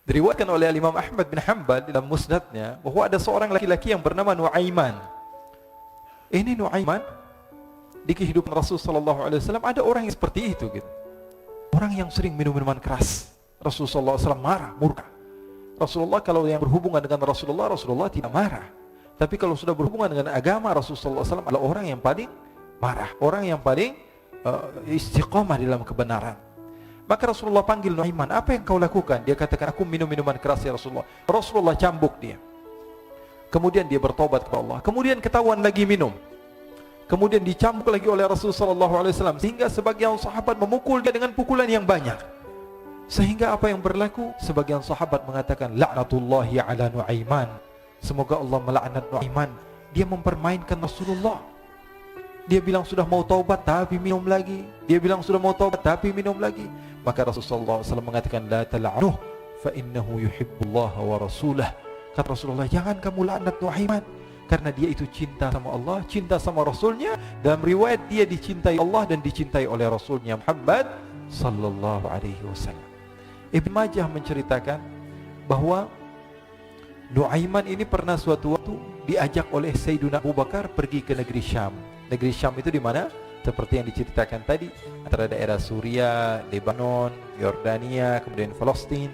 Diriwayatkan oleh Imam Ahmad bin Hanbal dalam musnadnya bahwa ada seorang laki-laki yang bernama Nuaiman. Ini Nuaiman di kehidupan Rasulullah SAW ada orang yang seperti itu gitu. Orang yang sering minum minuman keras. Rasulullah SAW marah, murka. Rasulullah kalau yang berhubungan dengan Rasulullah tidak marah. Tapi kalau sudah berhubungan dengan agama, Rasulullah SAW adalah orang yang paling marah, orang yang paling istiqomah dalam kebenaran. Maka Rasulullah panggil Nuaiman, apa yang kau lakukan? Dia katakan, aku minum minuman keras ya Rasulullah. Rasulullah cambuk dia. Kemudian dia bertobat kepada Allah. Kemudian ketahuan lagi minum. Kemudian dicambuk lagi oleh Rasulullah SAW. Sehingga sebagian sahabat memukul dia dengan pukulan yang banyak. Sehingga apa yang berlaku? Sebagian sahabat mengatakan, la'natullahi ala Nuaiman. Semoga Allah melaknat Nuaiman. Dia mempermainkan Rasulullah. Dia bilang sudah mau taubat tapi minum lagi. Dia bilang sudah mau taubat tapi minum lagi. Maka Rasulullah SAW mengatakan, la tal'anuh fa innahu yuhibbullah wa rasulah. Kata Rasulullah, jangan kamu laknat Nuaiman, karena dia itu cinta sama Allah, cinta sama Rasulnya. Dalam riwayat dia dicintai Allah dan dicintai oleh Rasulnya Muhammad sallallahu alaihi wasallam. Ibn Majah menceritakan bahwa Nuaiman ini pernah suatu waktu diajak oleh Sayyidina Abu Bakar pergi ke negeri Syam. Negeri Syam itu di mana? Seperti yang diceritakan tadi, antara daerah Suriah, Lebanon, Yordania, kemudian Palestina.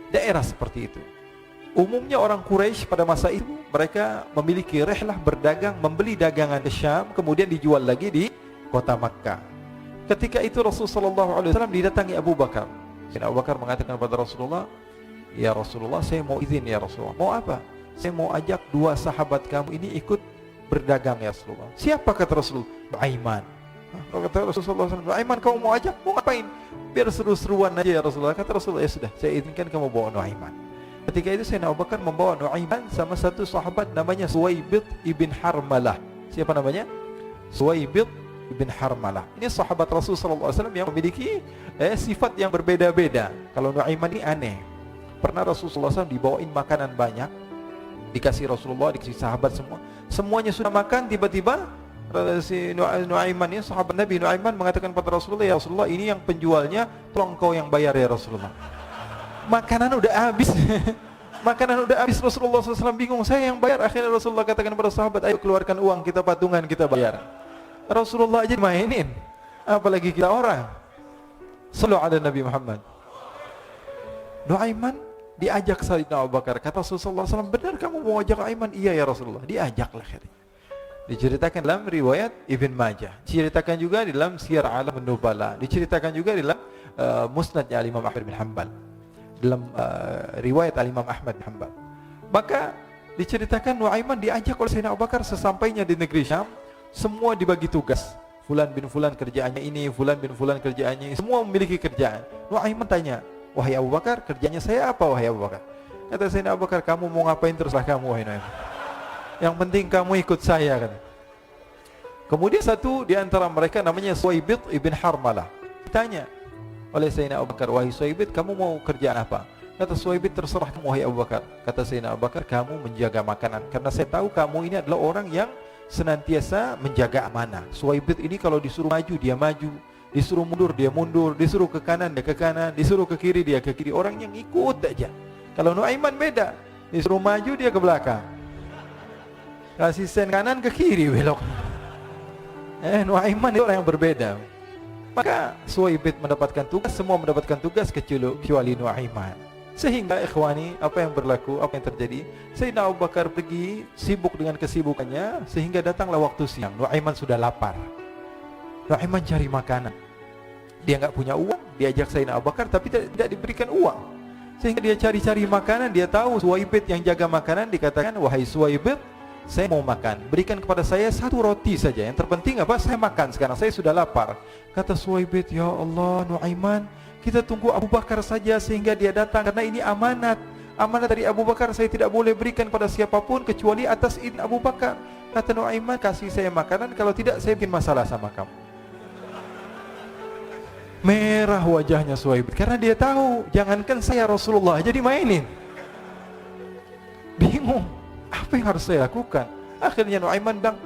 Daerah seperti itu. Umumnya orang Quraisy pada masa itu mereka memiliki rihlah berdagang, membeli dagangan ke Syam, kemudian dijual lagi di kota Makkah. Ketika itu Rasulullah SAW didatangi Abu Bakar. Abu Bakar mengatakan kepada Rasulullah, ya Rasulullah, saya mau izin ya Rasulullah. Mau apa? Saya mau ajak dua sahabat kamu ini ikut berdagang ya Rasulullah. Siapa kata Rasulullah? Nuaiman. Kata Rasulullah SAW, Nuaiman kamu mau ajak? Mau ngapain? Biar seru-seruan aja ya Rasulullah. Kata Rasulullah, ya sudah, saya izinkan kamu bawa Nuaiman. Ketika itu Sayyidina Abu Bakar membawa Nuaiman sama satu sahabat namanya Suwaibid ibn Harmalah. Siapa namanya? Suwaibid ibn Harmalah. Ini sahabat Rasulullah SAW yang memiliki sifat yang berbeda-beda. Kalau Nuaiman ini aneh. Pernah Rasulullah SAW dibawain makanan banyak, dikasih Rasulullah, dikasih sahabat semua. Semuanya sudah makan, tiba-tiba si Nuaiman ini, sahabat Nabi Nuaiman mengatakan kepada Rasulullah, ya Rasulullah, ini yang penjualnya, tolong kau yang bayar ya Rasulullah. Makanan udah habis. Makanan udah habis, Rasulullah SAW bingung, saya yang bayar. Akhirnya Rasulullah katakan kepada sahabat, ayo keluarkan uang, kita patungan, kita bayar. Rasulullah aja mainin, apalagi kita orang. Sallu ala Nabi Muhammad. Nuaiman diajak Sayyidina Abu Bakar. Kata Rasulullah SAW, benar kamu mau ajak Nuaiman? Iya ya Rasulullah. Diajaklah akhirnya. Diceritakan dalam riwayat Ibn Majah, diceritakan juga di dalam Siyar A'lam An-Nubala, diceritakan juga di dalam Musnadnya Imam Ahmad bin Hanbal, dalam riwayat Imam Ahmad bin Hanbal. Maka diceritakan Nuaiman diajak oleh Sayyidina Abu Bakar. Sesampainya di negeri Syam, semua dibagi tugas. Fulan bin Fulan kerjaannya ini, Fulan bin Fulan kerjaannya ini. Semua memiliki kerjaan. Nuaiman tanya, wahai Abu Bakar, kerjanya saya apa wahai Abu Bakar? Kata Sayyidina Abu Bakar, kamu mau ngapain teruslah kamu wahai Nuaiman. Yang penting kamu ikut saya kan. Kemudian satu di antara mereka namanya Suwaibid ibn Harmalah. Ditanya oleh Sayyidina Abu Bakar, wahai Suwaibid, kamu mau kerjaan apa? Kata Suwaibid, terserah kamu wahai Abu Bakar. Kata Sayyidina Abu Bakar, kamu menjaga makanan, karena saya tahu kamu ini adalah orang yang senantiasa menjaga amanah. Suwaibid ini kalau disuruh maju dia maju, disuruh mundur dia mundur, disuruh ke kanan dia ke kanan, disuruh ke kiri dia ke kiri. Orang yang ikut aja. Kalau Nuaiman beda, disuruh maju dia ke belakang, kasih sen kanan ke kiri belok. Nuaiman itu orang yang berbeda. Maka Suwaibid mendapatkan tugas, semua mendapatkan tugas kecuali Nuaiman. Sehingga ikhwani, apa yang berlaku, apa yang terjadi? Sayyidina Abu Bakar pergi sibuk dengan kesibukannya, sehingga datanglah waktu siang. Nuaiman sudah lapar. Nuaiman cari makanan. Dia nggak punya uang, diajak Sayyidina Abu Bakar tapi tidak diberikan uang. Sehingga dia cari-cari makanan, dia tahu Suwaibid yang jaga makanan, dikatakan, wahai Suwaibid, saya mau makan, berikan kepada saya satu roti saja. Yang terpenting apa? Saya makan sekarang, saya sudah lapar. Kata Suwaibid, ya Allah Nuaiman, kita tunggu Abu Bakar saja sehingga dia datang, karena ini amanat. Amanat dari Abu Bakar, saya tidak boleh berikan pada siapapun kecuali atas izin Abu Bakar. Kata Nuaiman, kasih saya makanan, kalau tidak saya bikin masalah sama kamu. Merah wajahnya Suwaibid, karena dia tahu, jangankan saya Rasulullah jadi mainin. Bingung, apa yang harus saya lakukan? Akhirnya Nuaiman bilang,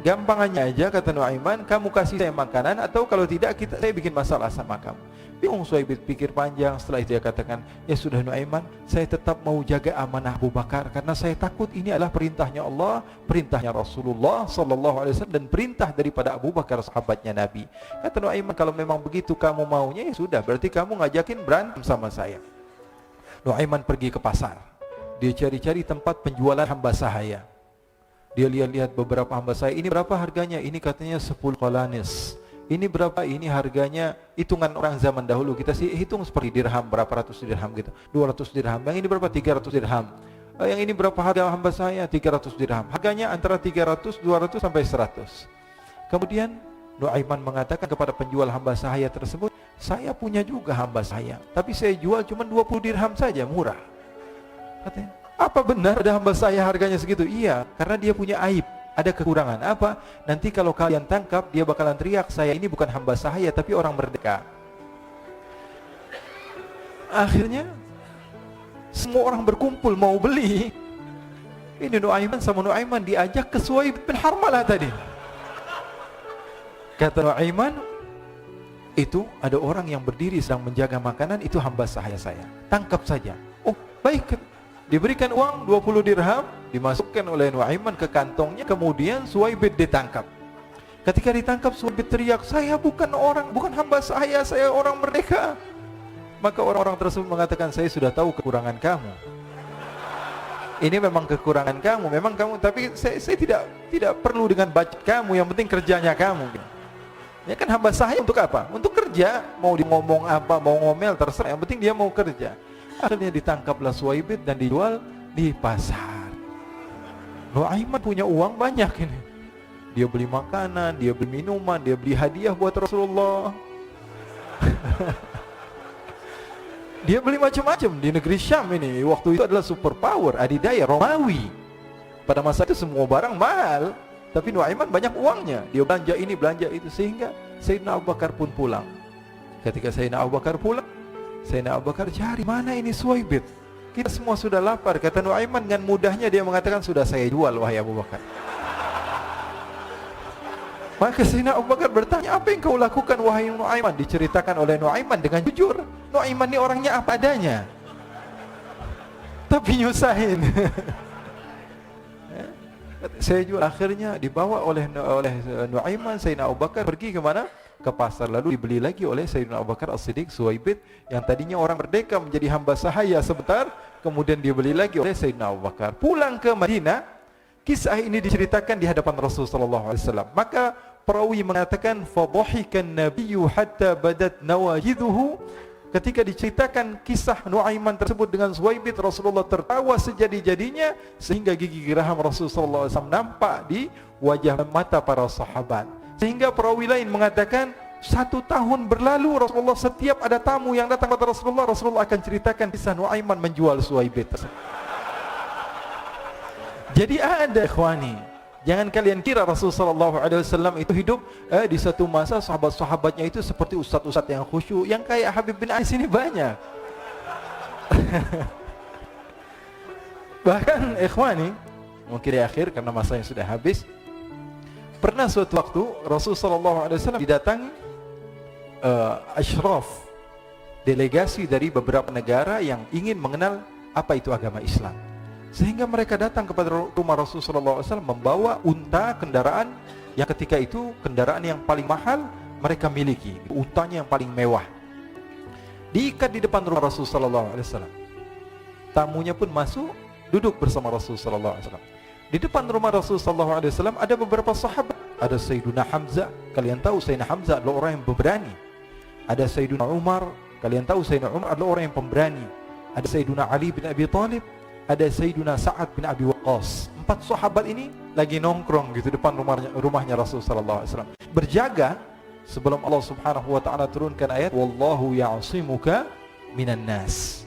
gampangannya aja, kata Nuaiman, kamu kasih saya makanan, atau kalau tidak saya bikin masalah sama kamu. Bingung Suhaib pikir panjang. Setelah itu dia katakan, ya sudah Nuaiman, saya tetap mau jaga amanah Abu Bakar, karena saya takut ini adalah perintahnya Allah, perintahnya Rasulullah sallallahu alaihi wasallam, dan perintah daripada Abu Bakar sahabatnya Nabi. Kata Nuaiman, kalau memang begitu kamu maunya, ya sudah, berarti kamu ngajakin berantem sama saya. Nuaiman pergi ke pasar. Dia cari-cari tempat penjualan hamba sahaya. Dia lihat-lihat beberapa hamba sahaya. Ini berapa harganya? Ini katanya 10 qalanis. Ini berapa? Ini harganya, hitungan orang zaman dahulu, kita sih hitung seperti dirham, berapa ratus dirham gitu, 200 dirham. Yang ini berapa? 300 dirham. Yang ini berapa harga hamba saya? 300 dirham. Harganya antara 300, 200 sampai 100. Kemudian Nuaiman mengatakan kepada penjual hamba sahaya tersebut, saya punya juga hamba saya, tapi saya jual cuma 20 dirham saja, murah. Katanya, apa benar ada hamba saya harganya segitu? Iya, karena dia punya aib, ada kekurangan. Apa? Nanti kalau kalian tangkap, dia bakalan teriak, saya ini bukan hamba sahaya, tapi orang merdeka. Akhirnya semua orang berkumpul mau beli. Ini Nuaiman sama Nuaiman diajak ke Suhaib bin Harmalah tadi. Kata Nuaiman, itu ada orang yang berdiri sedang menjaga makanan, itu hamba sahaya saya, tangkap saja. Oh baik. Diberikan uang 20 dirham, dimasukkan oleh Nuaiman ke kantongnya, kemudian Suhaib ditangkap. Ketika ditangkap, Suhaib teriak, saya bukan hamba saya orang merdeka. Maka orang-orang tersebut mengatakan, saya sudah tahu kekurangan kamu. Ini memang kekurangan kamu, memang kamu, tapi saya tidak perlu dengan budget kamu, yang penting kerjanya kamu. Ya kan hamba sahaya untuk apa? Untuk kerja, mau di ngomong apa, mau ngomel terserah, yang penting dia mau kerja. Akhirnya ditangkaplah Suhaib dan dijual di pasar. Nuaiman punya uang banyak ini. Dia beli makanan, dia beli minuman, dia beli hadiah buat Rasulullah. Dia beli macam-macam di negeri Syam ini. Waktu itu adalah superpower, adidaya Romawi. Pada masa itu semua barang mahal, tapi Nuaiman banyak uangnya. Dia belanja ini, belanja itu, sehingga Sayyidina Abu Bakar pun pulang. Ketika Sayyidina Abu Bakar pulang, Sayyidina Abu Bakar cari, mana ini Suhaib? Kita semua sudah lapar. Kata Nuaiman dengan mudahnya dia mengatakan, sudah saya jual wahai Abu Bakar. Maka Sayyidina Abu Bakar bertanya, apa yang kau lakukan wahai Nuaiman? Diceritakan oleh Nuaiman dengan jujur. Nuaiman ini orangnya apa adanya, tapi nyusahin. Saya jual. Akhirnya dibawa oleh Nuaiman, Sayyidina Abu Bakar pergi ke mana? Ke pasar, lalu dibeli lagi oleh Sayyidina Abu Bakar As-Siddiq. Suhaib yang tadinya orang merdeka menjadi hamba sahaya sebentar, kemudian dibeli lagi oleh Sayyidina Abu Bakar. Pulang ke Madinah, kisah ini diceritakan di hadapan Rasul sallallahu alaihi wasallam. Maka perawi mengatakan, fadhahikan nabiyyu hatta badat nawajiduhu. Ketika diceritakan kisah Nuaiman tersebut dengan Suhaib, Rasulullah tertawa sejadi-jadinya sehingga gigi geraham Rasul sallallahu alaihi wasallam nampak di wajah mata para sahabat. Sehingga perawi lain mengatakan, 1 tahun berlalu Rasulullah, setiap ada tamu yang datang kepada Rasulullah, Rasulullah akan ceritakan kisah Nuaiman menjual Suhaib. Jadi ada ikhwani, jangan kalian kira Rasul sallallahu alaihi wasallam itu hidup di satu masa sahabat-sahabatnya itu seperti ustaz-ustaz yang khusyuk, yang kayak Habib bin Ais ini banyak. Bahkan ikhwani, mungkin di akhir karena masanya sudah habis, pernah suatu waktu Rasul sallallahu alaihi wasallam didatangi asyraf, delegasi dari beberapa negara yang ingin mengenal apa itu agama Islam. Sehingga mereka datang kepada rumah Rasul sallallahu alaihi wasallam membawa unta, kendaraan yang ketika itu kendaraan yang paling mahal mereka miliki, untanya yang paling mewah. Diikat di depan rumah Rasul sallallahu alaihi wasallam. Tamunya pun masuk, duduk bersama Rasul sallallahu alaihi wasallam. Di depan rumah Rasul sallallahu alaihi wasallam ada beberapa sahabat. Ada Sayyiduna Hamzah, kalian tahu Sayyidina Hamzah adalah orang yang pemberani. Ada Sayyiduna Umar, kalian tahu Sayyidina Umar adalah orang yang pemberani. Ada Sayyiduna Ali bin Abi Thalib, ada Sayyiduna Sa'ad bin Abi Waqqas. 4 sahabat ini lagi nongkrong gitu depan rumahnya Rasul sallallahu alaihi wasallam, berjaga sebelum Allah Subhanahu wa taala turunkan ayat wallahu ya'simuka minan nas.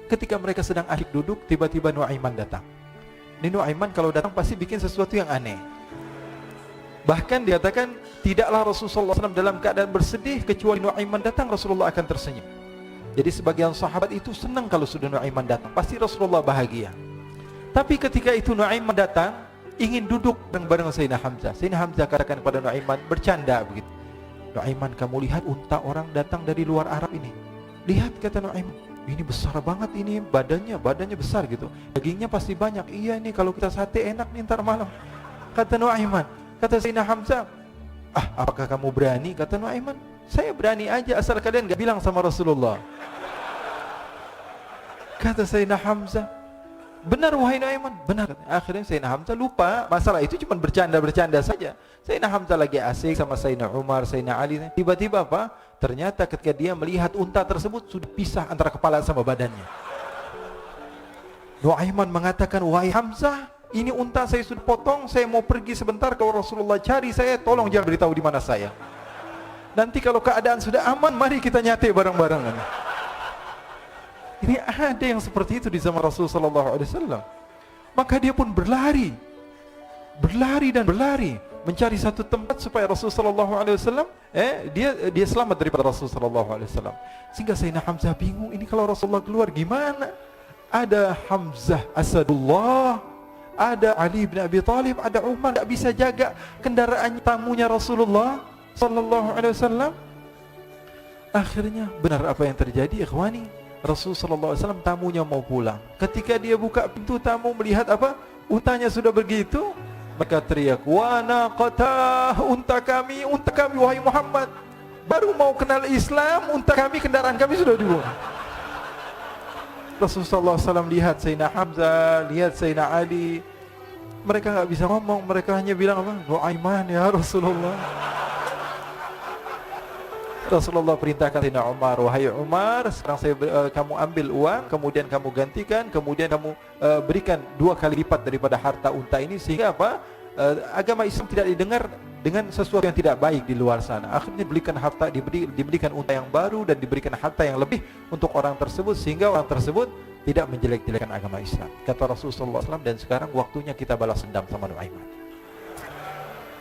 Ketika mereka sedang asyik duduk, tiba-tiba Nuaiman datang. Ini Nuaiman kalau datang pasti bikin sesuatu yang aneh. Bahkan dikatakan tidaklah Rasulullah SAW dalam keadaan bersedih kecuali Nuaiman datang, Rasulullah akan tersenyum. Jadi sebagian sahabat itu senang kalau sudah Nuaiman datang, pasti Rasulullah bahagia. Tapi ketika itu Nuaiman datang, ingin duduk bareng Sayyidina Hamzah. Sayyidina Hamzah katakan kepada Nuaiman, bercanda begitu. Nuaiman, kamu lihat unta orang datang dari luar Arab ini. Lihat, kata Nuaiman, ini besar banget ini, badannya besar gitu. Dagingnya pasti banyak. Iya, ini kalau kita sate enak nih ntar malam. Kata Nuaiman. Kata Sayyidina Hamzah, apakah kamu berani? Kata Nuaiman, saya berani aja asal kalian gak bilang sama Rasulullah. Kata Sayyidina Hamzah, benar wahai Nuaiman, benar. Akhirnya Sayyidina Hamzah lupa masalah itu, cuma bercanda-bercanda saja. Sayyidina Hamzah lagi asik sama Sayyidina Umar, Sayyidina Ali. Tiba-tiba apa? Ternyata ketika dia melihat unta tersebut sudah pisah antara kepala sama badannya. Nuaiman mengatakan, wahai Hamzah, ini unta saya sudah potong, saya mau pergi sebentar, kalau Rasulullah cari saya, tolong jangan beritahu di mana saya. Nanti kalau keadaan sudah aman, mari kita nyate bareng-barengan. Ini ada yang seperti itu di zaman Rasulullah SAW. Maka dia pun berlari dan berlari mencari satu tempat supaya Rasulullah SAW dia selamat daripada Rasulullah SAW. Sehingga Sayyidina Hamzah bingung, ini kalau Rasulullah keluar gimana? Ada Hamzah Asadullah, ada Ali bin Abi Thalib, ada Umar, tidak bisa jaga kendaraan tamunya Rasulullah SAW. Akhirnya benar apa yang terjadi, ikhwani. Rasulullah SAW tamunya mau pulang. Ketika dia buka pintu tamu melihat apa? Untanya sudah begitu. Maka teriak, wa naqatah, unta kami wahai Muhammad. Baru mau kenal Islam, unta kami, kendaraan kami sudah dibuang. Rasulullah SAW lihat Sayyidina Hamzah, lihat Sayyidina Ali. Mereka nggak bisa ngomong, mereka hanya bilang apa? Nuaiman ya Rasulullah. Rasulullah perintahkan Sayyidina Umar, wahai Umar, sekarang kamu ambil uang, kemudian kamu gantikan, kemudian kamu berikan 2 kali lipat daripada harta unta ini, sehingga apa? Agama Islam tidak didengar dengan sesuatu yang tidak baik di luar sana. Akhirnya diberikan unta yang baru dan diberikan harta yang lebih untuk orang tersebut, sehingga orang tersebut tidak menjelek-jelekan agama Islam. Kata Rasulullah SAW, dan sekarang waktunya kita balas dendam sama Nuaiman.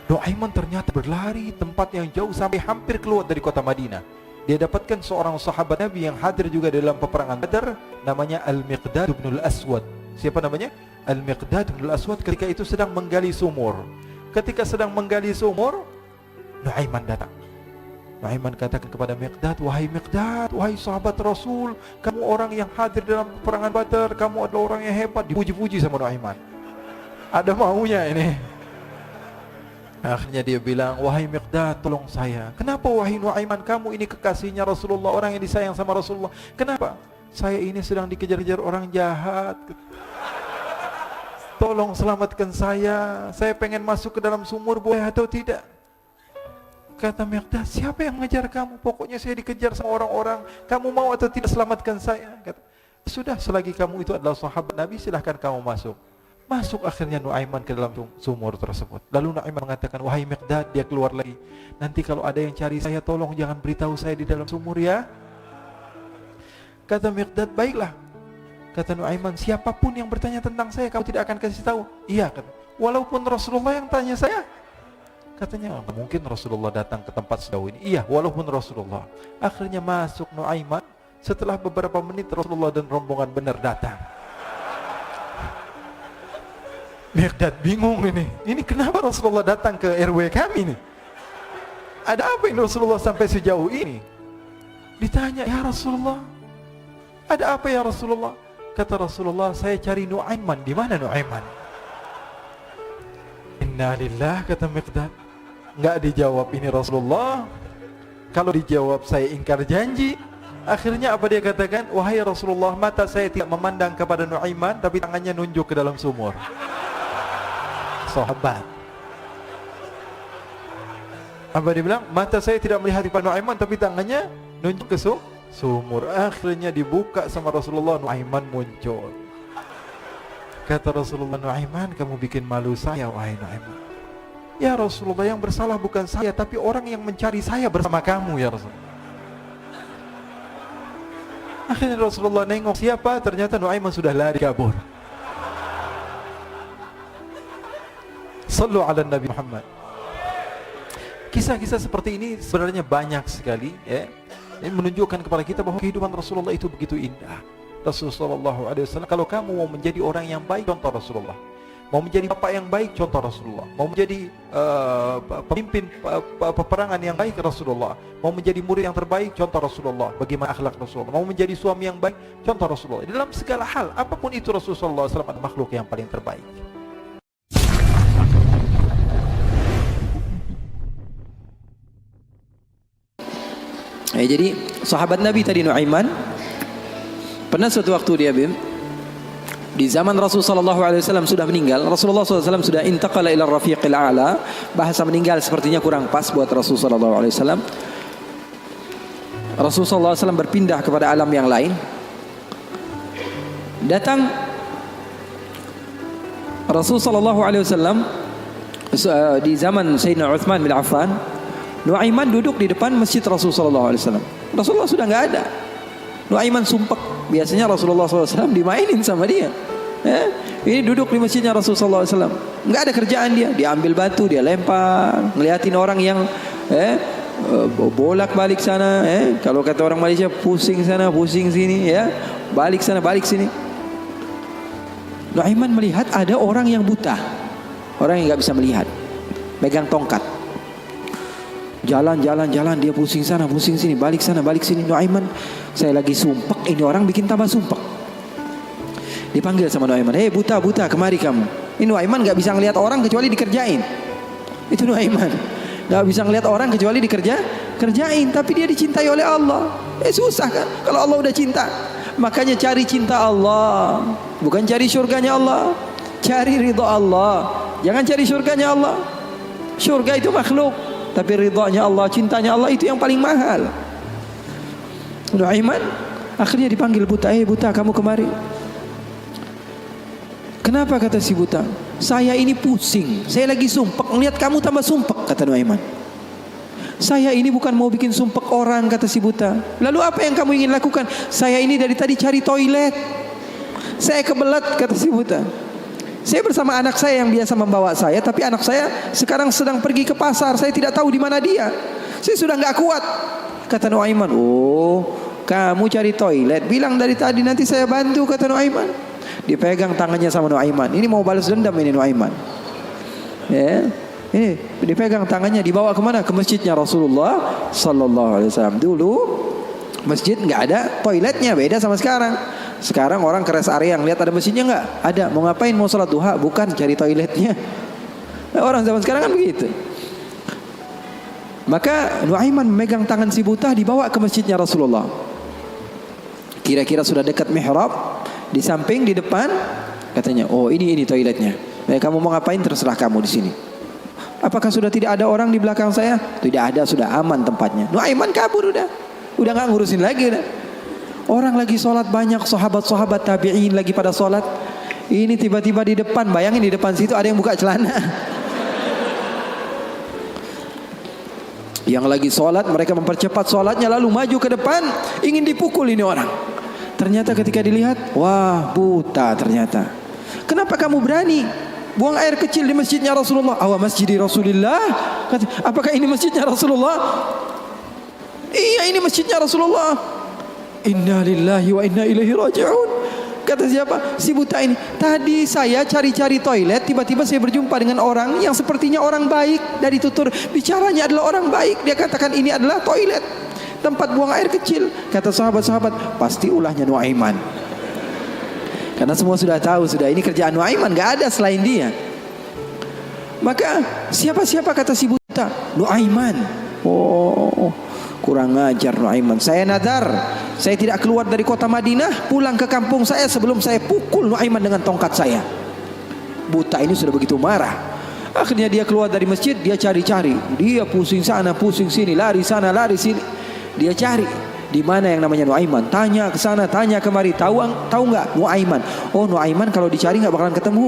Nuaiman ternyata berlari tempat yang jauh sampai hampir keluar dari kota Madinah. Dia dapatkan seorang sahabat Nabi yang hadir juga dalam peperangan Badar, namanya Al-Miqdad bin Al-Aswad. Siapa namanya? Al-Miqdad bin Al-Aswad ketika itu sedang menggali sumur. Ketika sedang menggali sumur, Nuaiman datang. Nuaiman katakan kepada Miqdad, wahai Miqdad, wahai sahabat Rasul, kamu orang yang hadir dalam peperangan Badar, kamu adalah orang yang hebat. Dipuji-puji sama Nuaiman. Ada maunya ini. Akhirnya dia bilang, wahai Miqdad, tolong saya. Kenapa wahai Nuaiman, kamu ini kekasihnya Rasulullah, orang yang disayang sama Rasulullah. Kenapa? Saya ini sedang dikejar-kejar orang jahat. Tolong selamatkan saya. Saya pengen masuk ke dalam sumur, boleh atau tidak? Kata Miqdad, siapa yang mengejar kamu? Pokoknya saya dikejar sama orang-orang. Kamu mau atau tidak selamatkan saya? Kata, sudah, selagi kamu itu adalah sahabat Nabi, silahkan kamu masuk. Masuk akhirnya Nuaiman ke dalam sumur tersebut. Lalu Nuaiman mengatakan, wahai Miqdad, dia keluar lagi. Nanti kalau ada yang cari saya, tolong jangan beritahu saya di dalam sumur ya. Kata Miqdad, baiklah. Kata Nuaiman, siapapun yang bertanya tentang saya, kamu tidak akan kasih tahu. Iya, kata. Walaupun Rasulullah yang tanya saya. Katanya, mungkin Rasulullah datang ke tempat sejauh ini. Iya, walaupun Rasulullah. Akhirnya masuk Nuaiman. Setelah beberapa menit Rasulullah dan rombongan benar datang. Miqdad bingung ini. Ini kenapa Rasulullah datang ke RW kami nih? Ada apa ini Rasulullah sampai sejauh ini? Ditanya, ya Rasulullah, ada apa ya Rasulullah? Kata Rasulullah, saya cari Nuaiman. Di mana Nuaiman? Innalillah, kata Miqdad. Enggak dijawab ini Rasulullah. Kalau dijawab saya ingkar janji. Akhirnya apa dia katakan? Wahai Rasulullah, mata saya tidak memandang kepada Nuaiman, tapi tangannya nunjuk ke dalam sumur. Sahabat. Apa dia bilang? Mata saya tidak melihat kepada Nuaiman, tapi tangannya nunjuk ke sumur. Akhirnya dibuka sama Rasulullah, Nuaiman muncul. Kata Rasulullah, Nuaiman, kamu bikin malu saya, wahai Nuaiman. Ya Rasulullah, yang bersalah bukan saya, tapi orang yang mencari saya bersama kamu, ya Rasulullah. Akhirnya Rasulullah nengok, siapa? Ternyata Nuaiman sudah lari kabur. Sallu ala Nabi Muhammad. Kisah-kisah seperti ini sebenarnya banyak sekali, ya. Ini menunjukkan kepada kita bahwa kehidupan Rasulullah itu begitu indah. Rasulullah SAW, kalau kamu mau menjadi orang yang baik, contoh Rasulullah. Mau menjadi bapak yang baik, contoh Rasulullah. Mau menjadi pemimpin peperangan yang baik, Rasulullah. Mau menjadi murid yang terbaik, contoh Rasulullah. Bagaimana akhlak Rasulullah. Mau menjadi suami yang baik, contoh Rasulullah. Dalam segala hal, apapun itu Rasulullah SAW adalah makhluk yang paling terbaik. Jadi sahabat Nabi tadi Nuaiman, pernah suatu waktu dia di zaman Rasulullah SAW sudah meninggal. Rasulullah SAW sudah intaqala ila rafiqil a'la. Bahasa meninggal sepertinya kurang pas buat Rasulullah SAW. Rasulullah SAW berpindah kepada alam yang lain. Datang Rasulullah SAW di zaman Sayyidina Uthman bin Affan. Nuaiman duduk di depan masjid Rasulullah SAW. Rasulullah sudah nggak ada. Nuaiman sumpek. Biasanya Rasulullah SAW dimainin sama dia. Ini duduk di masjidnya Rasulullah SAW. Nggak ada kerjaan dia. Dia ambil batu, dia lempar, ngeliatin orang yang bolak balik sana. Kalau kata orang Malaysia, pusing sana, pusing sini, balik sana, balik sini. Nuaiman melihat ada orang yang buta, orang yang nggak bisa melihat, pegang tongkat. Jalan, dia pusing sana, pusing sini, balik sana, balik sini. Nuaiman, saya lagi sumpek, ini orang bikin tambah sumpek. Dipanggil sama Nuaiman, hei buta, kemari kamu. Ini Nuaiman gak bisa ngelihat orang kecuali dikerjain. Itu Nuaiman, gak bisa ngelihat orang kecuali kerjain. Tapi dia dicintai oleh Allah. Susah kan, kalau Allah udah cinta. Makanya cari cinta Allah, bukan cari surganya Allah. Cari ridha Allah, jangan cari surganya Allah. Surga itu makhluk, tapi ridhanya Allah, cintanya Allah itu yang paling mahal. Nuaiman akhirnya dipanggil buta. Buta, kamu kemari. Kenapa, kata si buta? Saya ini pusing, saya lagi sumpek, ngelihat kamu tambah sumpek, kata Nuaiman. Saya ini bukan mau bikin sumpek orang, kata si buta. Lalu apa yang kamu ingin lakukan? Saya ini dari tadi cari toilet, saya kebelet, kata si buta. Saya bersama anak saya yang biasa membawa saya, tapi anak saya sekarang sedang pergi ke pasar. Saya tidak tahu di mana dia. Saya sudah nggak kuat, kata Nuaiman. Oh, kamu cari toilet, bilang dari tadi, nanti saya bantu, kata Nuaiman. Dipegang tangannya sama Nuaiman. Ini mau balas dendam ini Nuaiman. Ini dipegang tangannya, dibawa kemana? Ke masjidnya Rasulullah Sallallahu Alaihi Wasallam. Dulu masjid nggak ada toiletnya, beda sama sekarang. Sekarang orang ke rest area, ngeliat ada masjidnya nggak? Ada. Mau ngapain? Mau sholat duha? Bukan, cari toiletnya. Orang zaman sekarang kan begitu. Maka Nuaiman memegang tangan si buta, dibawa ke masjidnya Rasulullah. Kira-kira sudah dekat mihrab, di samping, di depan, katanya, oh ini toiletnya. Kamu mau ngapain terserah kamu di sini. Apakah sudah tidak ada orang di belakang saya? Tidak ada, sudah aman tempatnya. Nuaiman kabur udah nggak ngurusin lagi udah. Orang lagi sholat banyak, sahabat-sahabat tabi'in lagi pada sholat. Ini tiba-tiba di depan, bayangin di depan situ ada yang buka celana. Yang lagi sholat, mereka mempercepat sholatnya, lalu maju ke depan, ingin dipukul ini orang. Ternyata ketika dilihat, wah buta ternyata. Kenapa kamu berani buang air kecil di masjidnya Rasulullah? Awa masjidi Rasulullah. Apakah ini masjidnya Rasulullah? Iya, ini masjidnya Rasulullah. Inna lillahi wa inna ilaihi raji'un. Kata siapa? Si buta ini. Tadi saya cari-cari toilet, tiba-tiba saya berjumpa dengan orang yang sepertinya orang baik. Dari tutur bicaranya adalah orang baik. Dia katakan ini adalah toilet, tempat buang air kecil. Kata sahabat-sahabat, pasti ulahnya Nuaiman. Karena semua sudah tahu, sudah ini kerjaan Nuaiman, gak ada selain dia. Maka siapa-siapa, kata si buta? Nuaiman. Oh, kurang ajar Nuaiman. Saya nadar, saya tidak keluar dari kota Madinah, pulang ke kampung saya sebelum saya pukul Nuaiman dengan tongkat saya. Buta ini sudah begitu marah. Akhirnya dia keluar dari masjid, dia cari-cari. Dia pusing sana, pusing sini, lari sana, lari sini. Dia cari di mana yang namanya Nuaiman. Tanya ke sana, tanya kemari. Tahu nggak Nuaiman? Oh, Nuaiman kalau dicari nggak bakalan ketemu.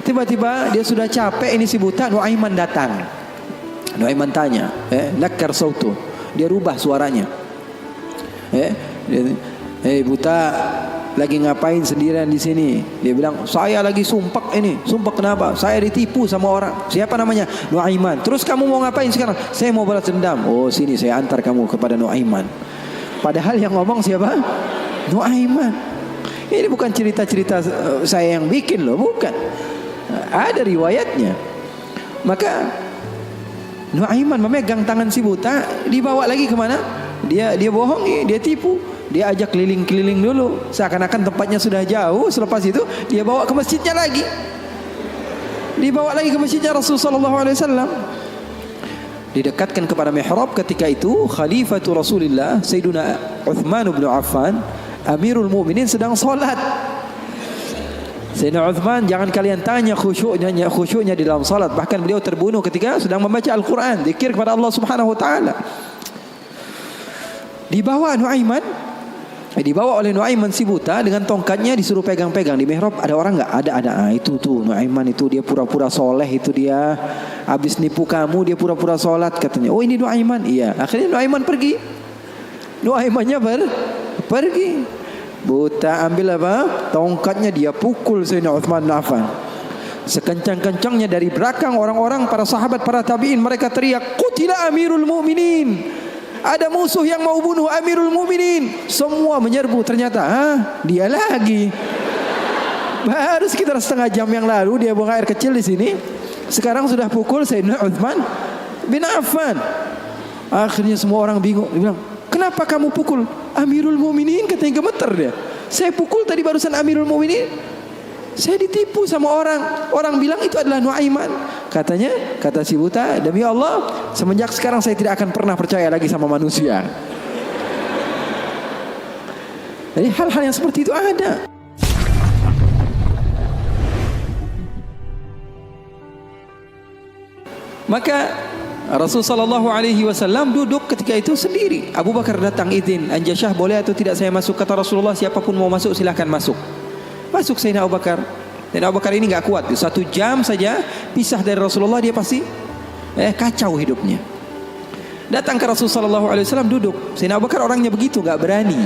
Tiba-tiba dia sudah capek, ini si buta. Nuaiman datang. Nuaiman tanya, nakar sautu. Dia rubah suaranya. Buta, lagi ngapain sendirian di sini? Dia bilang, saya lagi sumpek ini. Sumpek kenapa? Saya ditipu sama orang. Siapa namanya? Nuaiman. Terus kamu mau ngapain sekarang? Saya mau balas dendam. Oh, sini saya antar kamu kepada Nuaiman. Padahal yang ngomong siapa? Nuaiman. Ini bukan cerita-cerita saya yang bikin loh, bukan. Ada riwayatnya. Maka Nuaiman memegang tangan si buta, dibawa lagi kemana? Dia bohongi, dia tipu. Dia ajak keliling-keliling dulu, seakan-akan tempatnya sudah jauh. Selepas itu dia bawa ke masjidnya lagi. Dibawa lagi ke masjidnya Rasulullah SAW. Didekatkan kepada mihrab. Ketika itu Khalifatu Rasulullah Sayyiduna Uthman bin Affan, Amirul Mukminin, sedang salat. Sayyidina Uthman, jangan kalian tanya khusyuknya di dalam salat. Bahkan beliau terbunuh ketika sedang membaca Al-Quran, zikir kepada Allah Subhanahu wa taala. Dibawa oleh Nuaiman si buta dengan tongkatnya, disuruh pegang-pegang di mihrab. Ada orang enggak? Ada. Itu tuh Nuaiman itu, dia pura-pura soleh, itu dia habis nipu kamu, dia pura-pura salat katanya. Oh, ini Nuaiman. Iya. Akhirnya Nuaiman pergi. Nuaimannya pergi. Buta ambil apa? Tongkatnya, dia pukul Sayyidina Uthman bin Affan. Sekencang-kencangnya dari belakang orang-orang, para sahabat, para tabi'in, mereka teriak, "Qutila Amirul Mukminin." Ada musuh yang mau bunuh Amirul Mukminin. Semua menyerbu. Ternyata dia lagi. Baru sekitar setengah jam yang lalu dia buang air kecil di sini. Sekarang sudah pukul Sayyidina Uthman bin Affan. Akhirnya semua orang bingung. Dia bilang, "Kenapa kamu pukul Amirul Mukminin?" Katanya gemeter dia. "Saya pukul tadi barusan Amirul Mukminin. Saya ditipu sama orang. Orang bilang itu adalah Nuaiman." Katanya, kata si buta, "Demi Allah, semenjak sekarang saya tidak akan pernah percaya lagi sama manusia." Jadi hal-hal yang seperti itu ada. Maka Rasulullah SAW duduk ketika itu sendiri. Abu Bakar datang izin, "Anjasyah, boleh atau tidak saya masuk?" Kata Rasulullah, "Siapapun mau masuk silahkan masuk." Masuk Sayyidina Abu Bakar. Sayyidina Abu Bakar ini enggak kuat. 1 jam saja pisah dari Rasulullah, dia pasti kacau hidupnya. Datang ke Rasulullah SAW, duduk. Sayyidina Abu Bakar orangnya begitu, enggak berani.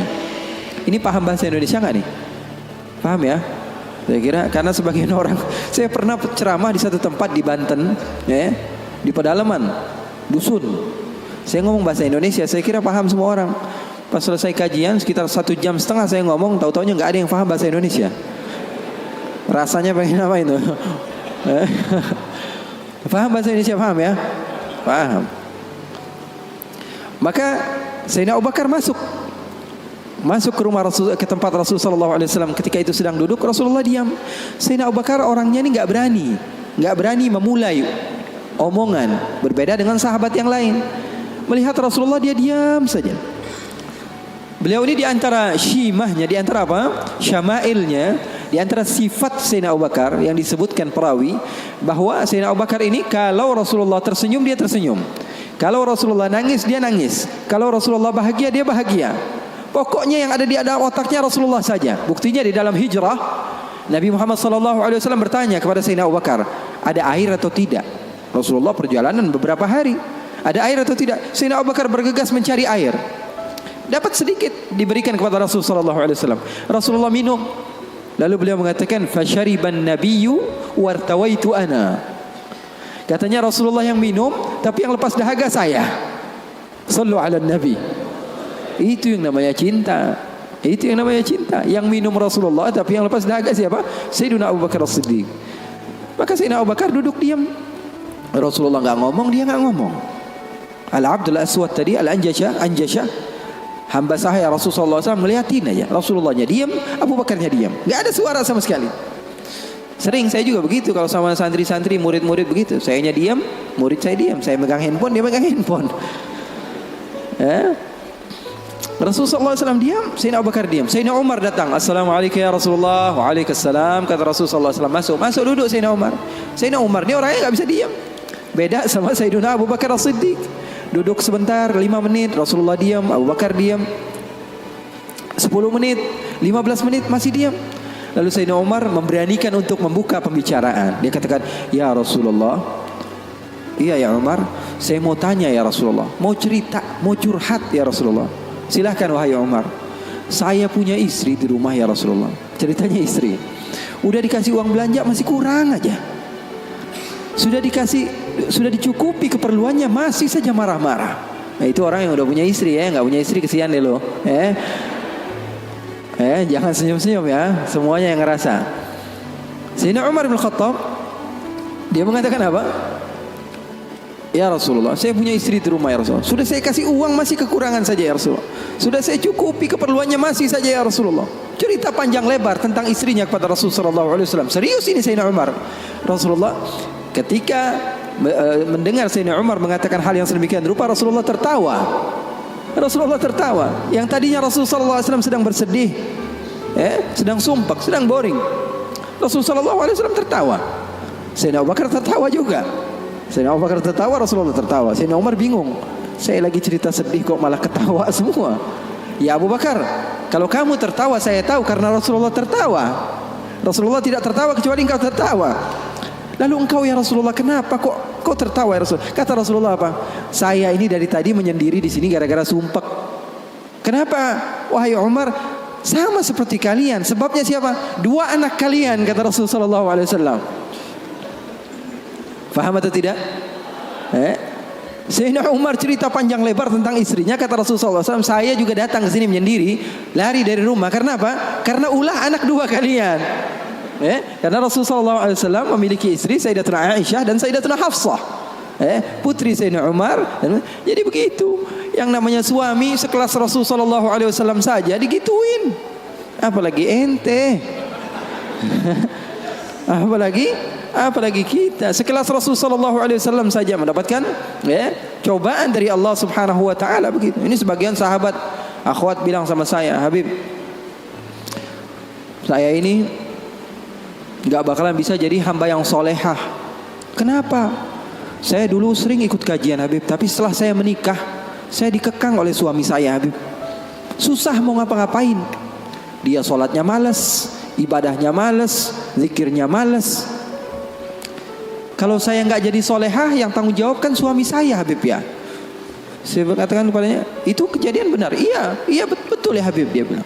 Ini paham bahasa Indonesia enggak nih? Paham ya? Saya kira karena sebagian orang, saya pernah ceramah di satu tempat di Banten, di pedalaman dusun. Saya ngomong bahasa Indonesia, saya kira paham semua orang. Pas selesai kajian sekitar 1,5 jam saya ngomong, tahu-taunya nggak ada yang paham bahasa Indonesia. Rasanya pengen apa itu? Paham bahasa Indonesia, paham ya? Paham. Maka Sayyidina Abu Bakar masuk ke rumah Rasul, ke tempat Rasul sallallahu alaihi wasallam. Ketika itu sedang duduk, Rasulullah diam. Sayyidina Abu Bakar orangnya ini enggak berani memulai omongan, berbeda dengan sahabat yang lain. Melihat Rasulullah, dia diam saja. Beliau ini di antara syimahnya, di antara apa? Syama'ilnya, di antara sifat Sayyidina Abu Bakar yang disebutkan perawi, bahwa Sayyidina Abu Bakar ini kalau Rasulullah tersenyum, dia tersenyum. Kalau Rasulullah nangis, dia nangis. Kalau Rasulullah bahagia, dia bahagia. Pokoknya yang ada di dalam otaknya Rasulullah saja. Buktinya di dalam hijrah, Nabi Muhammad SAW bertanya kepada Sayyidina Abu Bakar, "Ada air atau tidak?" Rasulullah perjalanan beberapa hari. "Ada air atau tidak?" Sayyidina Abu Bakar bergegas mencari air. Dapat sedikit, diberikan kepada Rasulullah SAW. Rasulullah minum. Lalu beliau mengatakan, "Fasyariban nabiyyu wartawaitu ana." Katanya Rasulullah yang minum, tapi yang lepas dahaga saya. Sallu ala nabi. Itu yang namanya cinta. Itu yang namanya cinta. Yang minum Rasulullah, tapi yang lepas dahaga siapa? Sayyidina Abu Bakar As-Siddiq. Maka Sayyidina Abu Bakar duduk diam. Rasulullah enggak ngomong, dia enggak ngomong. Al-Abdul Aswad tadi, Anjasyah, hamba sahaya Rasulullah SAW, melihatin aja. Rasulullahnya diam, Abu Bakarnya diam. Enggak ada suara sama sekali. Sering saya juga begitu kalau sama santri-santri, murid-murid begitu. Sayanya diam, murid saya diam. Saya megang handphone, dia megang handphone. Rasulullah SAW diam, Sayyidina Abu Bakar diam. Sayyidina Umar datang, "Assalamualaikum ya Rasulullah." Waalaikumsalam. Kata Rasulullah SAW, masuk duduk Sayyidina Umar. Sayyidina Umar ini orangnya enggak bisa diam. Beda sama Sayyidina Abu Bakar As-Siddiq. Duduk sebentar, 5 menit, Rasulullah diam, Abu Bakar diam. 10 menit, 15 menit masih diam. Lalu Sayyidina Umar memberanikan untuk membuka pembicaraan. Dia katakan, "Ya Rasulullah." "Iya ya Umar, saya mau tanya ya Rasulullah. Mau cerita, mau curhat ya Rasulullah." "Silahkan wahai Umar." "Saya punya istri di rumah ya Rasulullah." Ceritanya istri. Udah dikasih uang belanja masih kurang aja. Sudah dicukupi keperluannya, masih saja marah-marah. Nah, itu orang yang udah punya istri ya, nggak punya istri kesian deh lo. Jangan senyum-senyum ya, semuanya yang ngerasa. Sayyidina Umar bin Khattab, dia mengatakan apa? Ya Rasulullah, saya punya istri di rumah ya Rasulullah. Sudah saya kasih uang masih kekurangan saja ya Rasulullah. Sudah saya cukupi keperluannya masih saja ya Rasulullah. Cerita panjang lebar tentang istrinya kepada Rasulullah SAW. Serius ini Sayyidina Umar. Rasulullah ketika mendengar Sayyidina Umar mengatakan hal yang sedemikian rupa, Rasulullah tertawa. Rasulullah tertawa. Yang tadinya Rasulullah SAW sedang bersedih, sedang sumpah, sedang boring. Rasulullah SAW tertawa. Sayyidina Abu Bakar tertawa juga. Sayyidina Abu Bakar tertawa, Rasulullah tertawa. Sayyidina Umar bingung. Saya lagi cerita sedih kok malah ketawa semua. Ya Abu Bakar, kalau kamu tertawa saya tahu karena Rasulullah tertawa. Rasulullah tidak tertawa kecuali engkau tertawa. Lalu engkau ya Rasulullah kenapa kok tertawa ya Rasul? Kata Rasulullah apa? Saya ini dari tadi menyendiri di sini gara-gara sumpek. Kenapa? Wahai Umar, sama seperti kalian. Sebabnya siapa? 2 anak kalian, kata Rasulullah SAW. Faham atau tidak? Sayyidina Umar cerita panjang lebar tentang istrinya. Kata Rasulullah SAW, saya juga datang ke sini menyendiri, lari dari rumah. Karena apa? Karena ulah anak 2 kalian. Karena Rasulullah SAW memiliki istri Sayyidatuna Aisyah dan Sayyidatuna Hafsah, putri Sayyidina Umar. Jadi begitu. Yang namanya suami sekelas Rasulullah SAW saja digituin, apalagi ente. Apalagi kita sekelas Rasulullah SAW saja mendapatkan cobaan dari Allah Subhanahu wa taala begitu. Ini sebagian sahabat akhwat bilang sama saya, Habib, saya ini enggak bakalan bisa jadi hamba yang solehah. Kenapa? Saya dulu sering ikut kajian Habib, tapi setelah saya menikah, saya dikekang oleh suami saya Habib. Susah mau ngapa-ngapain. Dia sholatnya malas, ibadahnya malas, zikirnya malas. Kalau saya nggak jadi solehah, yang tanggung jawab kan suami saya Habib ya. Saya katakan kepadanya, itu kejadian benar. Iya betul ya Habib, dia bilang.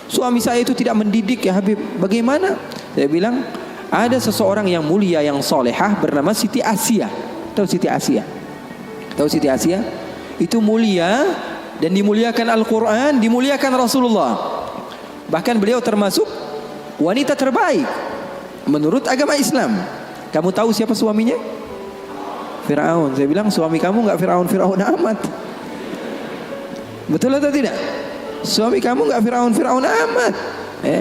Suami saya itu tidak mendidik ya Habib. Bagaimana? Saya bilang, ada seseorang yang mulia yang solehah bernama Siti Asia. Tahu Siti Asia? Tahu Siti Asia? Itu mulia dan dimuliakan Al-Quran, dimuliakan Rasulullah. Bahkan beliau termasuk wanita terbaik menurut agama Islam. Kamu tahu siapa suaminya? Fir'aun. Saya bilang, suami kamu nggak Fir'aun amat. Betul atau tidak? Suami kamu nggak Fir'aun amat.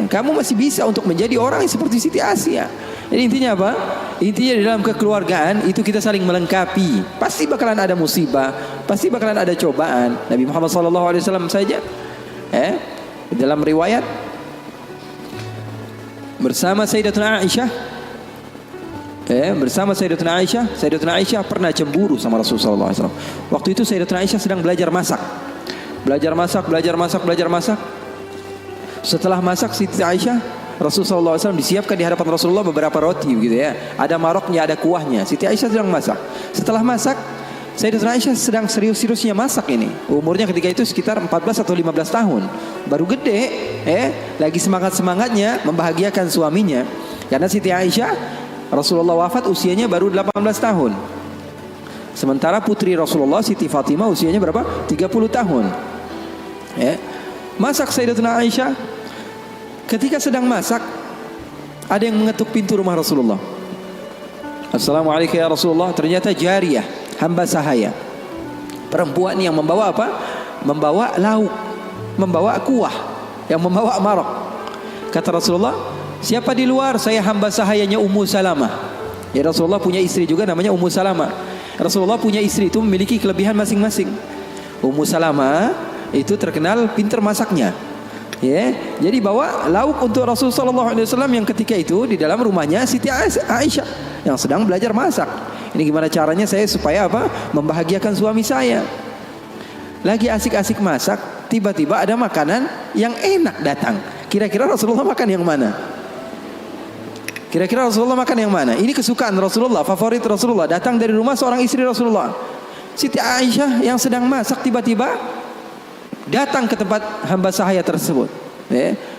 Kamu masih bisa untuk menjadi orang seperti Siti Asia. Jadi intinya apa? Intinya di dalam kekeluargaan itu kita saling melengkapi. Pasti bakalan ada musibah, pasti bakalan ada cobaan. Nabi Muhammad SAW saja, dalam riwayat bersama Sayyidatuna Aisyah, Sayyidatuna Aisyah pernah cemburu sama Rasulullah SAW. Waktu itu Sayyidatuna Aisyah sedang belajar masak. Setelah masak Siti Aisyah, Rasulullah SAW disiapkan di hadapan Rasulullah beberapa roti gitu ya. Ada maroknya, ada kuahnya. Siti Aisyah sedang masak. Setelah masak, Sayyidatuna Aisyah sedang serius-seriusnya masak ini. Umurnya ketika itu sekitar 14 atau 15 tahun. Baru gede, lagi semangat-semangatnya membahagiakan suaminya. Karena Siti Aisyah, Rasulullah wafat usianya baru 18 tahun. Sementara putri Rasulullah Siti Fatimah usianya berapa? 30 tahun. Masak Sayyidatuna Aisyah. Ketika sedang masak, ada yang mengetuk pintu rumah Rasulullah. Assalamualaikum ya Rasulullah. Ternyata jariyah, hamba sahaya, perempuan yang membawa apa? Membawa lauk, membawa kuah, yang membawa marok. Kata Rasulullah, siapa di luar? Saya hamba sahayanya Ummu Salamah. Ya Rasulullah punya istri juga namanya Ummu Salamah. Rasulullah punya istri itu memiliki kelebihan masing-masing. Ummu Salamah itu terkenal pintar masaknya. Jadi bawa lauk untuk Rasulullah SAW yang ketika itu di dalam rumahnya Siti Aisyah yang sedang belajar masak. Ini gimana caranya saya supaya apa? Membahagiakan suami saya. Lagi asik-asik masak, tiba-tiba ada makanan yang enak datang. Kira-kira Rasulullah makan yang mana? Kira-kira Rasulullah makan yang mana? Ini kesukaan Rasulullah, favorit Rasulullah. Datang dari rumah seorang istri Rasulullah. Siti Aisyah yang sedang masak tiba-tiba datang ke tempat hamba sahaya tersebut,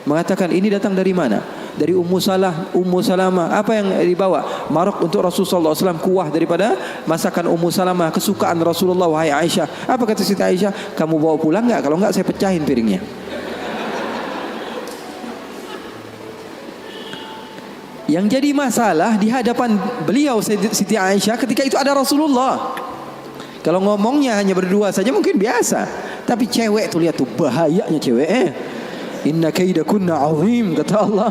mengatakan, ini datang dari mana? Dari Ummu Salamah. Apa yang dibawa? Marok untuk Rasulullah SAW, kuah daripada masakan Ummu Salamah, kesukaan Rasulullah. Wahai Aisyah, apa kata Siti Aisyah? Kamu bawa pulang nggak? Kalau nggak saya pecahin piringnya. Yang jadi masalah di hadapan beliau Siti Aisyah ketika itu ada Rasulullah. Kalau ngomongnya hanya berdua saja mungkin biasa, tapi cewek tuh lihat tuh bahayanya cewek. Inna kaidakunna azim, kata Allah.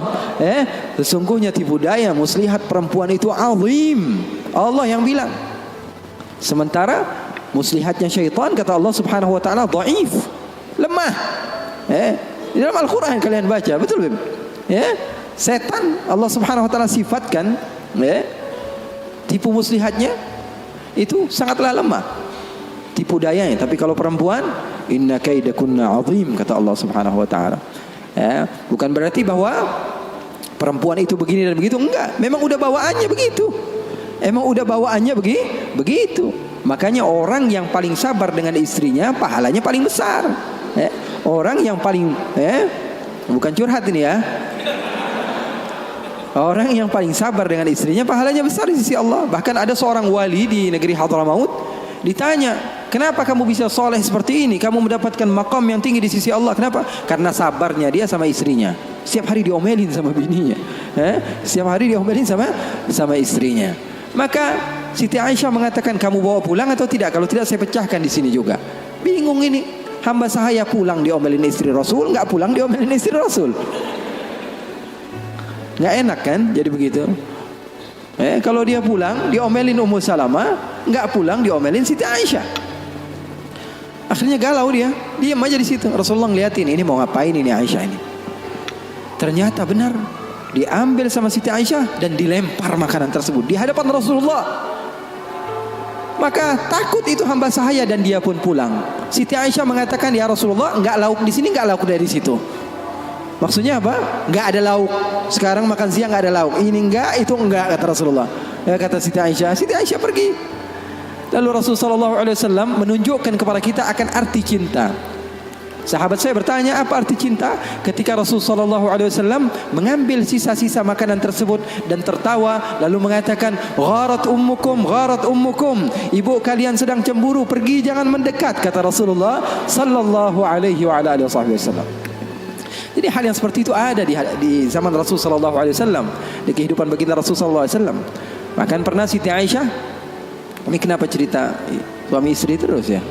Sesungguhnya tipu daya muslihat perempuan itu azim. Allah yang bilang. Sementara muslihatnya syaitan kata Allah Subhanahu wa taala dhaif, lemah. Di dalam Al-Qur'an kalian baca, betul Beb? Setan Allah Subhanahu wa taala sifatkan tipu muslihatnya itu sangatlah lemah tipu dayanya. Tapi kalau perempuan, inna kaidakunna azim, kata Allah Subhanahu wa taala. Bukan berarti bahwa perempuan itu begini dan begitu, enggak. Memang udah bawaannya begitu. Emang udah bawaannya begitu. Makanya orang yang paling sabar dengan istrinya pahalanya paling besar. Orang yang paling bukan curhat ini ya. Orang yang paling sabar dengan istrinya pahalanya besar di sisi Allah. Bahkan ada seorang wali di negeri Hadramaut ditanya, kenapa kamu bisa soleh seperti ini? Kamu mendapatkan maqam yang tinggi di sisi Allah. Kenapa? Karena sabarnya dia sama istrinya. Setiap hari diomelin sama bininya. Setiap hari diomelin sama istrinya. Maka Siti Aisyah mengatakan, kamu bawa pulang atau tidak? Kalau tidak saya pecahkan di sini juga. Bingung ini. Hamba sahaya pulang diomelin istri Rasul, enggak pulang diomelin istri Rasul. Nggak enak kan jadi begitu. Kalau dia pulang diomelin Ummu Salamah, nggak pulang diomelin Siti Aisyah. Akhirnya galau dia, diam aja di situ. Rasulullah ngeliatin, ini mau ngapain ini Aisyah ini. Ternyata benar, diambil sama Siti Aisyah dan dilempar makanan tersebut di hadapan Rasulullah. Maka takut itu hamba sahaya dan dia pun pulang. Siti Aisyah mengatakan, ya Rasulullah, nggak lauk di sini, nggak lauk dari situ. Maksudnya apa? Enggak ada lauk. Sekarang makan siang enggak ada lauk. Ini enggak, itu enggak, kata Rasulullah. Kata Siti Aisyah. Siti Aisyah pergi. Lalu Rasulullah SAW menunjukkan kepada kita akan arti cinta. Sahabat saya bertanya, apa arti cinta? Ketika Rasulullah SAW mengambil sisa-sisa makanan tersebut dan tertawa, lalu mengatakan, gharat ummukum, gharat ummukum. Ibu kalian sedang cemburu, pergi jangan mendekat, kata Rasulullah Sallallahu Alaihi Wasallam. Jadi hal yang seperti itu ada di zaman Rasulullah SAW, di kehidupan baginda Rasulullah SAW. Bahkan pernah Siti Aisyah, ini kenapa cerita suami istri terus ya?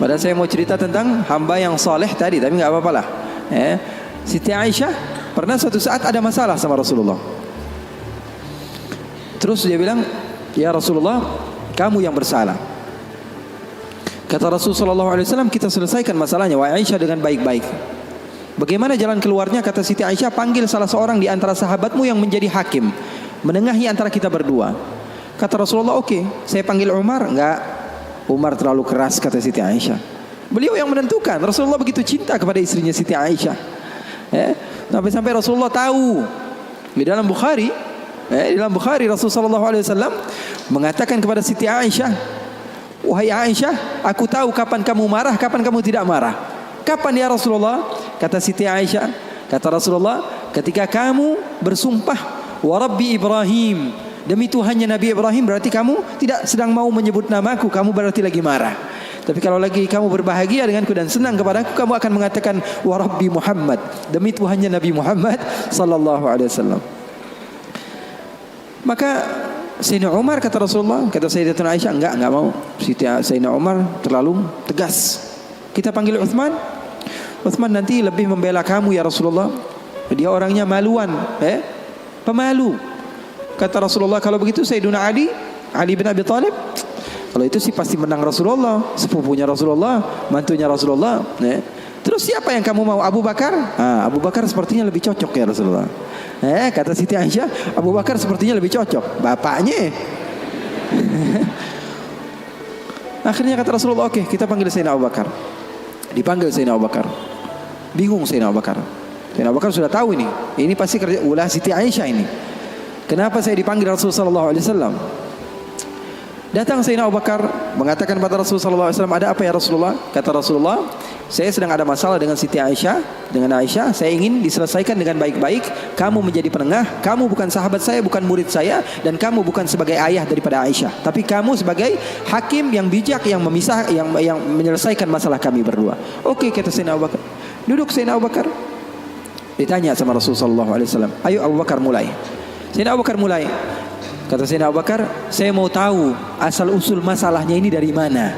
Padahal saya mau cerita tentang hamba yang soleh tadi, tapi nggak apa-apa lah. Siti Aisyah pernah suatu saat ada masalah sama Rasulullah. Terus dia bilang, ya Rasulullah, kamu yang bersalah. Kata Rasulullah SAW, kita selesaikan masalahnya, wahai Aisyah, dengan baik-baik. Bagaimana jalan keluarnya? Kata Siti Aisyah, panggil salah seorang di antara sahabatmu yang menjadi hakim, menengahi antara kita berdua. Kata Rasulullah, oke, saya panggil Umar. Enggak, Umar terlalu keras, kata Siti Aisyah. Beliau yang menentukan. Rasulullah begitu cinta kepada istrinya Siti Aisyah. Sampai-sampai Rasulullah tahu. Di dalam Bukhari, Rasulullah SAW mengatakan kepada Siti Aisyah, wahai Aisyah, aku tahu kapan kamu marah, kapan kamu tidak marah. Kapan ya Rasulullah? Kata Siti Aisyah, kata Rasulullah, ketika kamu bersumpah, wa Rabbi Ibrahim, demi Tuhannya Nabi Ibrahim, berarti kamu tidak sedang mau menyebut namaku, kamu berarti lagi marah. Tapi kalau lagi kamu berbahagia denganku dan senang kepadaku, kamu akan mengatakan wa Rabbi Muhammad, demi Tuhannya Nabi Muhammad Sallallahu Alaihi Wasallam. Maka Sayyidina Umar, kata Rasulullah, kata Sayyidatuna Aisyah, enggak mau. Sayyidina Umar terlalu tegas. Kita panggil Uthman. Uthman nanti lebih membela kamu ya Rasulullah. Dia orangnya maluan, pemalu. Kata Rasulullah, kalau begitu Sayyidina Ali bin Abi Thalib, kalau itu sih pasti menang Rasulullah, sepupunya Rasulullah, mantunya Rasulullah. Terus siapa yang kamu mau? Abu Bakar? Abu Bakar sepertinya lebih cocok ya Rasulullah. Kata Siti Aisyah, Abu Bakar sepertinya lebih cocok, bapaknya. Akhirnya kata Rasulullah, oke, kita panggil Sayyidina Abu Bakar. Dipanggil Sayyidina Abu Bakar. Bingung Sayyidina Abu Bakar. Sayyidina Abu Bakar sudah tahu ini pasti kerja ulah Siti Aisyah ini. Kenapa saya dipanggil Rasulullah SAW? Datang Sayyidina Abu Bakar mengatakan kepada Rasulullah SAW, ada apa ya Rasulullah? Kata Rasulullah, saya sedang ada masalah dengan Siti Aisyah, dengan Aisyah. Saya ingin diselesaikan dengan baik-baik. Kamu menjadi penengah. Kamu bukan sahabat saya, bukan murid saya, dan kamu bukan sebagai ayah daripada Aisyah, tapi kamu sebagai hakim yang bijak, yang memisah, yang menyelesaikan masalah kami berdua. Oke, kata Sayyidina Abu Bakar. Duduk Sayyidina Abu Bakar. Ditanya sama Rasulullah SAW, ayo Abu Bakar mulai. Sayyidina Abu Bakar mulai. Kata Sayyidina Abu Bakar, saya mau tahu asal usul masalahnya ini dari mana.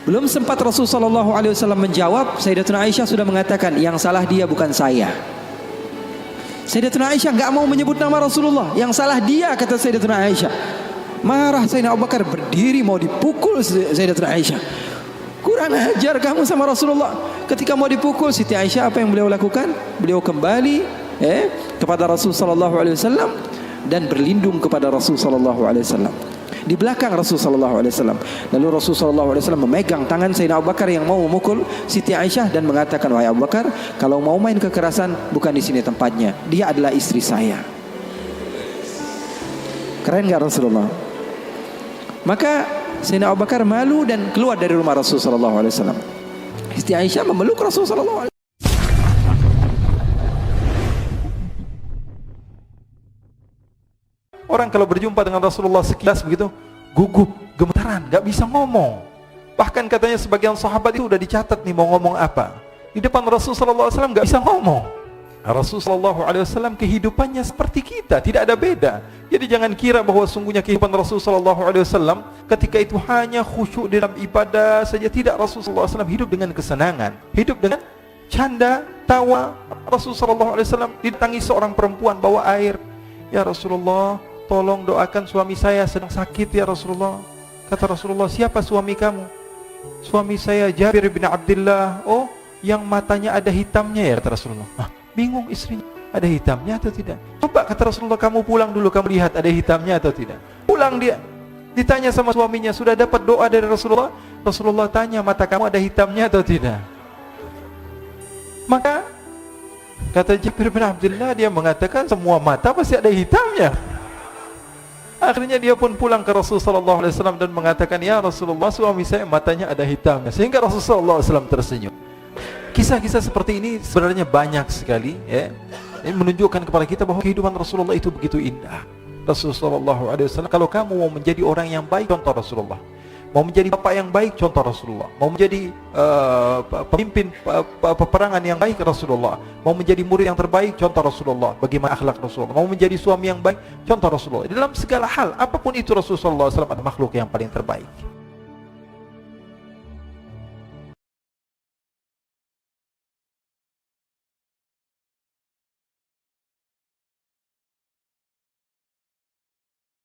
Belum sempat Rasulullah SAW menjawab, Sayyidatuna Aisyah sudah mengatakan, yang salah dia bukan saya. Sayyidatuna Aisyah enggak mau menyebut nama Rasulullah, yang salah dia, kata Sayyidatuna Aisyah. Marah Sayyidina Abu Bakar, berdiri mau dipukul Sayyidatuna Aisyah. Kurang ajar kamu sama Rasulullah. Ketika mau dipukul Siti Aisyah, apa yang beliau lakukan? Beliau kembali kepada Rasul sallallahu alaihi wasallam dan berlindung kepada Rasul sallallahu alaihi wasallam. Di belakang Rasul sallallahu alaihi wasallam. Lalu Rasul sallallahu alaihi wasallam memegang tangan Sayyidina Abu Bakar yang mau memukul Siti Aisyah dan mengatakan, wahai Abu Bakar, kalau mau main kekerasan bukan di sini tempatnya. Dia adalah istri saya. Keren enggak Rasulullah? Maka Sayyidina Abu Bakar malu dan keluar dari rumah Rasul sallallahu alaihi wasallam. Siti Aisyah memeluk Rasul sallallahu alaihi wasallam. Orang kalau berjumpa dengan Rasulullah sekilas begitu, gugup, gemetaran, gak bisa ngomong. Bahkan katanya sebagian sahabat itu udah dicatat nih mau ngomong apa. Di depan Rasul sallallahu alaihi wasallam gak bisa ngomong. Rasul sallallahu alaihi wasallam kehidupannya seperti kita, tidak ada beda. Jadi jangan kira bahwa sungguhnya kehidupan Rasul sallallahu alaihi wasallam ketika itu hanya khusyuk dalam ibadah saja. Tidak, Rasul sallallahu alaihi wasallam hidup dengan kesenangan, hidup dengan canda, tawa. Rasul sallallahu alaihi wasallam didatangi seorang perempuan bawa air. Ya Rasulullah, tolong doakan suami saya sedang sakit ya Rasulullah. Kata Rasulullah, siapa suami kamu? Suami saya Jabir bin Abdullah. Oh, yang matanya ada hitamnya ya, kata Rasulullah. Bingung istrinya, ada hitamnya atau tidak? Coba kata Rasulullah, kamu pulang dulu, kamu lihat ada hitamnya atau tidak. Pulang dia, ditanya sama suaminya, sudah dapat doa dari Rasulullah? Rasulullah tanya, mata kamu ada hitamnya atau tidak? Maka kata Jabir bin Abdullah, dia mengatakan semua mata pasti ada hitamnya. Akhirnya dia pun pulang ke Rasul sallallahu alaihi wasallam dan mengatakan, ya Rasulullah, suami saya matanya ada hitamnya. Sehingga Rasul sallallahu alaihi wasallam tersenyum. Kisah-kisah seperti ini sebenarnya banyak sekali, ya. Ini menunjukkan kepada kita bahwa kehidupan Rasulullah itu begitu indah. Rasulullah sallallahu alaihi wasallam, kalau kamu mau menjadi orang yang baik, contoh Rasulullah. Mau menjadi bapak yang baik, contoh Rasulullah. Mau menjadi pemimpin peperangan yang baik, Rasulullah. Mau menjadi murid yang terbaik, contoh Rasulullah. Bagaimana akhlak Rasulullah. Mau menjadi suami yang baik, contoh Rasulullah. Dalam segala hal, apapun itu Rasulullah sallallahu alaihi wasallam adalah makhluk yang paling terbaik.